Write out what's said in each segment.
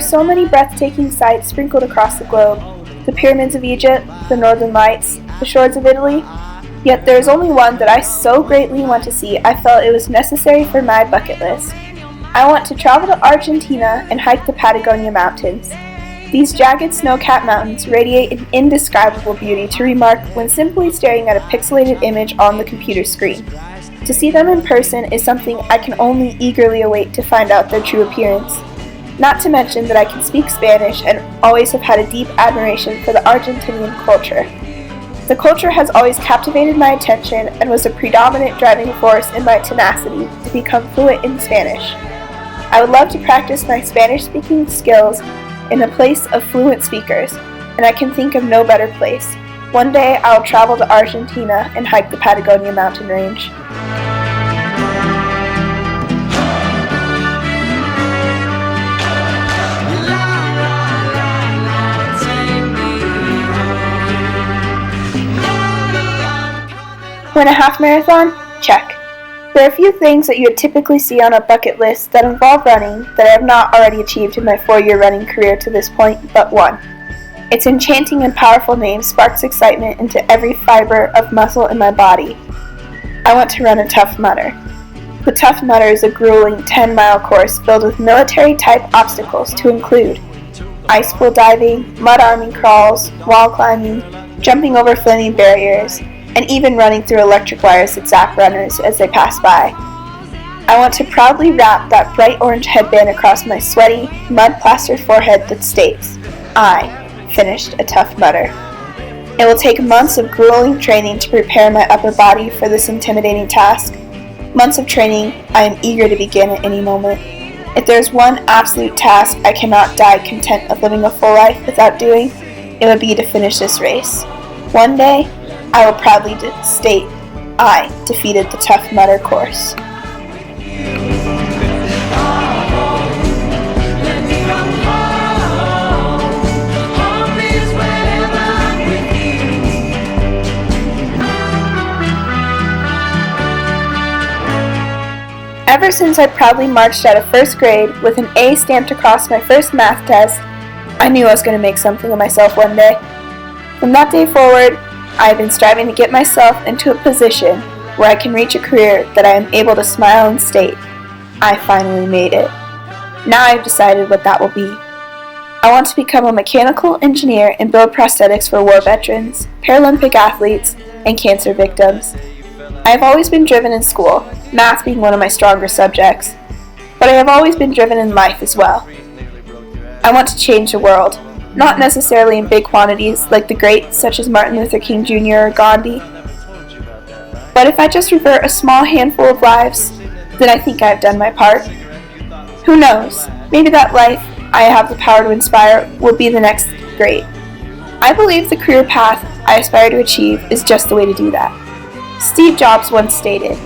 so many breathtaking sights sprinkled across the globe. The pyramids of Egypt, the northern lights, the shores of Italy. Yet there is only one that I so greatly want to see I felt it was necessary for my bucket list. I want to travel to Argentina and hike the Patagonia Mountains. These jagged snow-capped mountains radiate an indescribable beauty to remark when simply staring at a pixelated image on the computer screen. To see them in person is something I can only eagerly await to find out their true appearance. Not to mention that I can speak Spanish and always have had a deep admiration for the Argentinian culture. The culture has always captivated my attention and was a predominant driving force in my tenacity to become fluent in Spanish. I would love to practice my Spanish-speaking skills in a place of fluent speakers, and I can think of no better place. One day I will travel to Argentina and hike the Patagonia mountain range. Run a half marathon? Check. There are a few things that you would typically see on a bucket list that involve running that I have not already achieved in my 4-year running career to this point, but one. Its enchanting and powerful name sparks excitement into every fiber of muscle in my body. I want to run a Tough Mudder. The Tough Mudder is a grueling 10-mile course filled with military-type obstacles to include ice pool diving, mud arming crawls, wall climbing, jumping over flaming barriers, and even running through electric wires that zap runners as they pass by. I want to proudly wrap that bright orange headband across my sweaty, mud-plastered forehead that states, I finished a Tough Mudder. It will take months of grueling training to prepare my upper body for this intimidating task. Months of training I am eager to begin at any moment. If there is one absolute task I cannot die content of living a full life without doing, it would be to finish this race. One day, I will proudly state, I defeated the Tough Mudder course. Ever since I proudly marched out of first grade with an A stamped across my first math test, I knew I was going to make something of myself one day. From that day forward, I have been striving to get myself into a position where I can reach a career that I am able to smile and state, I finally made it. Now I have decided what that will be. I want to become a mechanical engineer and build prosthetics for war veterans, Paralympic athletes, and cancer victims. I have always been driven in school, math being one of my stronger subjects, but I have always been driven in life as well. I want to change the world. Not necessarily in big quantities like the greats such as Martin Luther King Jr. or Gandhi. But if I just revert a small handful of lives, then I think I have done my part. Who knows, maybe that life I have the power to inspire will be the next great. I believe the career path I aspire to achieve is just the way to do that. Steve Jobs once stated,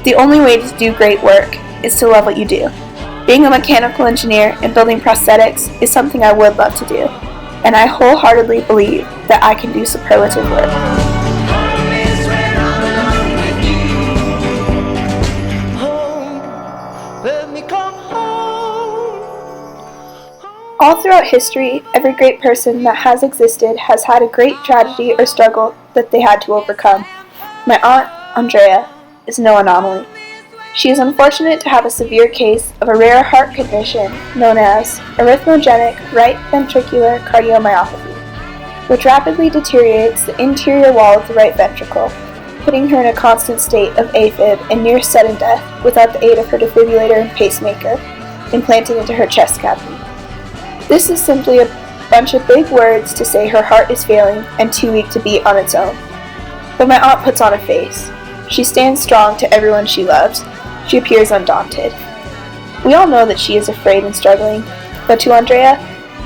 the only way to do great work is to love what you do. Being a mechanical engineer and building prosthetics is something I would love to do, and I wholeheartedly believe that I can do superlative work. All throughout history, every great person that has existed has had a great tragedy or struggle that they had to overcome. My aunt, Andrea, is no anomaly. She is unfortunate to have a severe case of a rare heart condition known as arrhythmogenic right ventricular cardiomyopathy, which rapidly deteriorates the interior wall of the right ventricle, putting her in a constant state of AFib and near sudden death without the aid of her defibrillator and pacemaker implanted into her chest cavity. This is simply a bunch of big words to say her heart is failing and too weak to beat on its own. But my aunt puts on a face. She stands strong to everyone she loves. She appears undaunted. We all know that she is afraid and struggling, but to Andrea,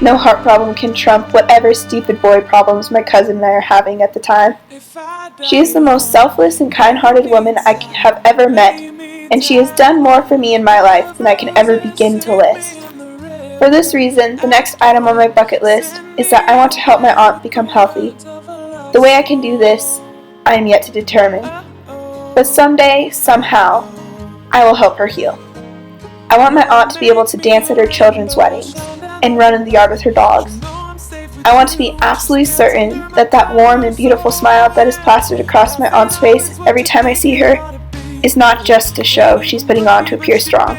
no heart problem can trump whatever stupid boy problems my cousin and I are having at the time. She is the most selfless and kind-hearted woman I have ever met, and she has done more for me in my life than I can ever begin to list. For this reason, the next item on my bucket list is that I want to help my aunt become healthy. The way I can do this, I am yet to determine. But someday, somehow, I will help her heal. I want my aunt to be able to dance at her children's weddings. and run in the yard with her dogs. I want to be absolutely certain that that warm and beautiful smile that is plastered across my aunt's face every time I see her is not just a show she's putting on to appear strong.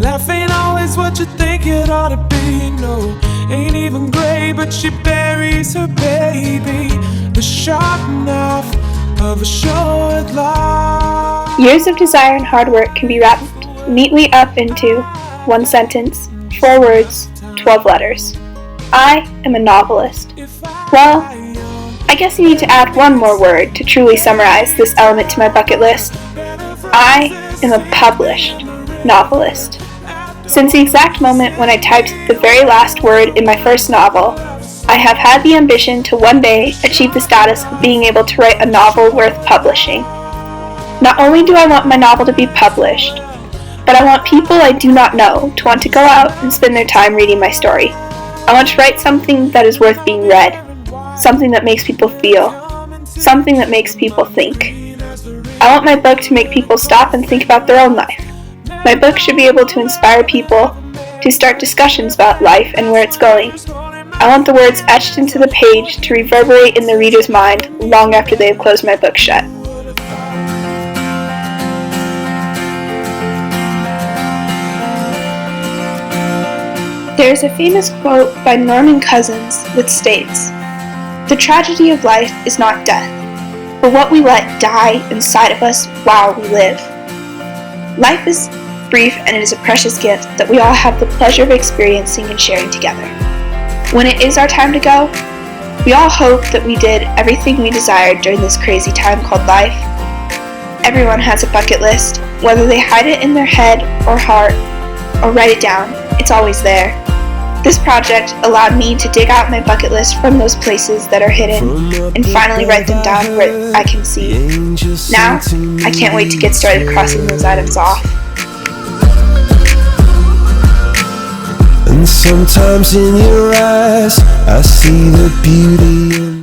Life ain't always what you think it ought to be, no. Ain't even great, but she buries her baby. The sharp knife of a short life. Years of desire and hard work can be wrapped neatly up into one sentence, 4 words, 12 letters. I am a novelist. Well, I guess you need to add one more word to truly summarize this element to my bucket list. I am a published novelist. Since the exact moment when I typed the very last word in my first novel, I have had the ambition to one day achieve the status of being able to write a novel worth publishing. Not only do I want my novel to be published, but I want people I do not know to want to go out and spend their time reading my story. I want to write something that is worth being read, something that makes people feel, something that makes people think. I want my book to make people stop and think about their own life. My book should be able to inspire people to start discussions about life and where it's going. I want the words etched into the page to reverberate in the reader's mind long after they have closed my book shut. There is a famous quote by Norman Cousins that states, "The tragedy of life is not death, but what we let die inside of us while we live." Life is brief and it is a precious gift that we all have the pleasure of experiencing and sharing together. When it is our time to go, we all hope that we did everything we desired during this crazy time called life. Everyone has a bucket list, whether they hide it in their head or heart or write it down, it's always there. This project allowed me to dig out my bucket list from those places that are hidden and finally write them down where I can see. Now, I can't wait to get started crossing those items off. And sometimes in your eyes I see the beauty in